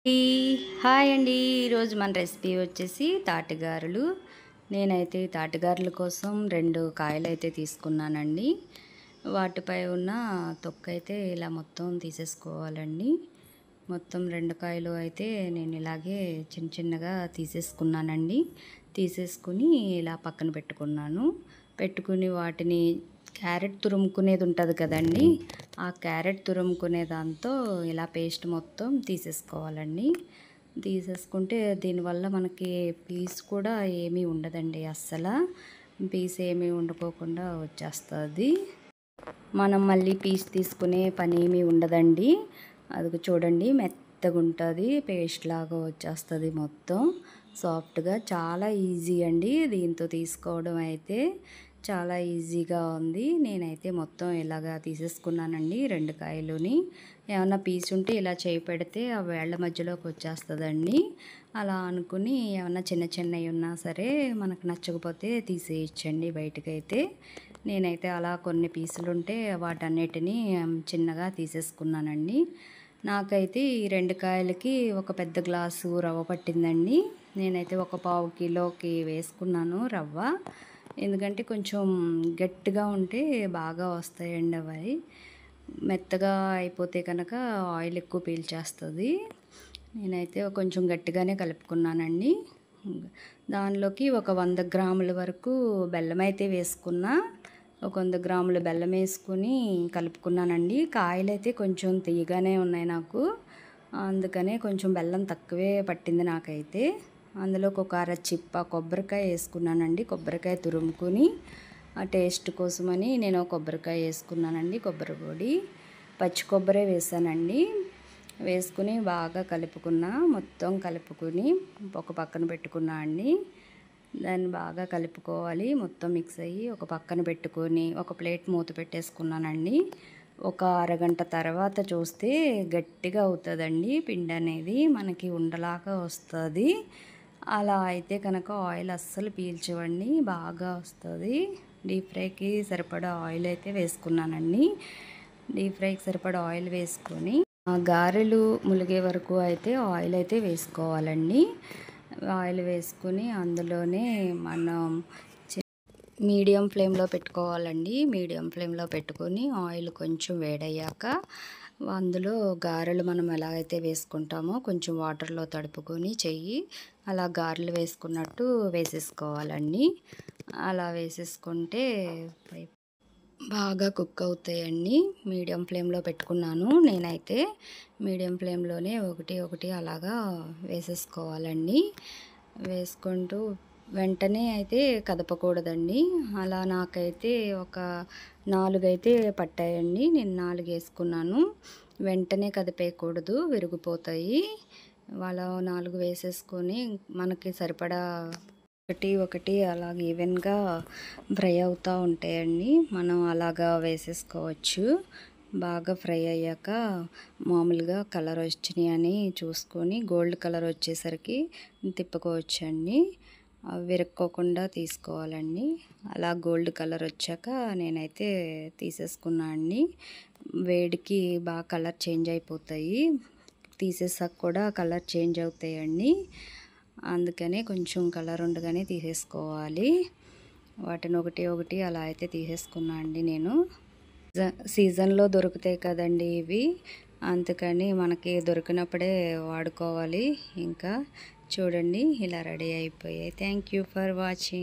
ఈ హాయ్ అండి. ఈరోజు మన రెసిపీ వచ్చేసి తాటిగారెలు. నేనైతే ఈ తాటిగారెల కోసం 2 కాయలైతే తీసుకున్నానండి. వాటిపై ఉన్న తొక్కైతే ఇలా మొత్తం తీసేసుకోవాలండి. మొత్తం 2 కాయలు అయితే నేను ఇలాగే చిన్న చిన్నగా తీసేసుకున్నానండి. తీసేసుకుని ఇలా పక్కన పెట్టుకున్నాను. పెట్టుకుని వాటిని క్యారెట్ తురుముకునేది ఉంటుంది కదండి, ఆ క్యారెట్ తురుముకునే దాంతో ఇలా పేస్ట్ మొత్తం తీసేసుకోవాలండి. తీసేసుకుంటే దీనివల్ల మనకి పీస్ కూడా ఏమీ ఉండదండి. అస్సలు పీస్ ఏమీ ఉండకోకుండా వచ్చేస్తుంది. మనం మళ్ళీ పీస్ తీసుకునే పని ఏమీ ఉండదండి. అది చూడండి, మెత్తగా ఉంటుంది, పేస్ట్ లాగా వచ్చేస్తుంది, మొత్తం సాఫ్ట్గా. చాలా ఈజీ అండి దీంతో తీసుకోవడం అయితే. చాలా ఈజీగా ఉంది. నేనైతే మొత్తం ఇలాగా తీసేసుకున్నానండి 2 కాయలుని. ఏమన్నా పీస్ ఉంటే ఇలా చేయి పెడితే ఆ వేళ్ళ మధ్యలోకి వచ్చేస్తుందండి. అలా అనుకుని ఏమన్నా చిన్న చిన్నవి ఉన్నా సరే మనకు నచ్చకపోతే తీసేయచ్చండి బయటకైతే. నేనైతే అలా కొన్ని పీసులు ఉంటే వాటన్నిటిని చిన్నగా తీసేసుకున్నానండి. నాకైతే ఈ 2 కాయలకి ఒక పెద్ద గ్లాసు రవ్వ పట్టిందండి. నేనైతే ఒక పావు కిలోకి వేసుకున్నాను రవ్వ. ఎందుకంటే కొంచెం గట్టిగా ఉంటే బాగా వస్తాయండి అవి. మెత్తగా అయిపోతే కనుక ఆయిల్ ఎక్కువ పీల్చేస్తుంది. నేనైతే కొంచెం గట్టిగానే కలుపుకున్నానండి. దానిలోకి ఒక 100 గ్రాముల వరకు బెల్లం అయితే వేసుకున్నా. ఒక 100 గ్రాముల బెల్లం వేసుకుని కలుపుకున్నానండి. కాయలైతే కొంచెం తీయగానే ఉన్నాయి నాకు, అందుకనే కొంచెం బెల్లం తక్కువే పట్టింది నాకైతే. అందులోకి ఒక అర చిప్ప కొబ్బరికాయ వేసుకున్నానండి. కొబ్బరికాయ తురుముకుని ఆ టేస్ట్ కోసమని నేను కొబ్బరికాయ వేసుకున్నానండి. కొబ్బరి పొడి, పచ్చి కొబ్బరే వేసానండి. వేసుకుని బాగా కలుపుకున్నా. మొత్తం కలుపుకుని ఒక పక్కన పెట్టుకున్నా అండి. దాన్ని బాగా కలుపుకోవాలి. మొత్తం మిక్స్ అయ్యి ఒక పక్కన పెట్టుకొని ఒక ప్లేట్ మూత పెట్టేసుకున్నానండి. ఒక అరగంట తర్వాత చూస్తే గట్టిగా అవుతుందండి పిండి అనేది, మనకి ఉండలాగా వస్తుంది. అలా అయితే కనుక ఆయిల్ అస్సలు పీల్చవండి, బాగా వస్తుంది. డీప్ ఫ్రైకి సరిపడా ఆయిల్ అయితే వేసుకున్నానండి. డీప్ ఫ్రైకి సరిపడా ఆయిల్ వేసుకొని గారెలు ములిగే వరకు అయితే ఆయిల్ అయితే వేసుకోవాలండి. ఆయిల్ వేసుకుని అందులోనే మనం మీడియం ఫ్లేమ్లో పెట్టుకోవాలండి. మీడియం ఫ్లేమ్లో పెట్టుకొని ఆయిల్ కొంచెం వేడయ్యాక అందులో గారెలు మనం ఎలా అయితే వేసుకుంటామో కొంచెం వాటర్లో తడుపుకొని చెయ్యి అలా గారెలు వేసుకున్నట్టు వేసేసుకోవాలండి. అలా వేసేసుకుంటే బాగా కుక్ అవుతాయండి. మీడియం ఫ్లేమ్లో పెట్టుకున్నాను నేనైతే. మీడియం ఫ్లేమ్లోనే ఒకటి ఒకటి అలాగా వేసేసుకోవాలండి. వేసుకుంటూ వెంటనే అయితే కదపకూడదండి. అలా నాకైతే ఒక 4 అయితే పట్టాయండి. నేను 4 వేసుకున్నాను. వెంటనే కదిపేయకూడదు, విరిగిపోతాయి. అలా 4 వేసేసుకొని మనకి సరిపడా ఒకటి ఒకటి అలాగ ఈవెన్గా ఫ్రై అవుతూ ఉంటాయండి. మనం అలాగా వేసేసుకోవచ్చు. బాగా ఫ్రై అయ్యాక మామూలుగా కలర్ వచ్చినాయి అని చూసుకొని గోల్డ్ కలర్ వచ్చేసరికి తిప్పుకోవచ్చండి. విరుక్కోకుండా తీసుకోవాలండి. అలా గోల్డ్ కలర్ వచ్చాక నేనైతే తీసేసుకున్నా అండి. వేడికి బాగా కలర్ చేంజ్ అయిపోతాయి, తీసేసాక కూడా కలర్ చేంజ్ అవుతాయండి. అందుకనే కొంచెం కలర్ ఉండగానే తీసేసుకోవాలి. వాటిని ఒకటి ఒకటి అలా అయితే తీసేసుకున్నా అండి నేను. సీజన్లో దొరుకుతాయి కదండి ఇవి, అందుకని మనకి దొరికినప్పుడే వాడుకోవాలి. ఇంకా చూడండి ఇలా రెడీ అయిపోయాయి. Thank you for watching.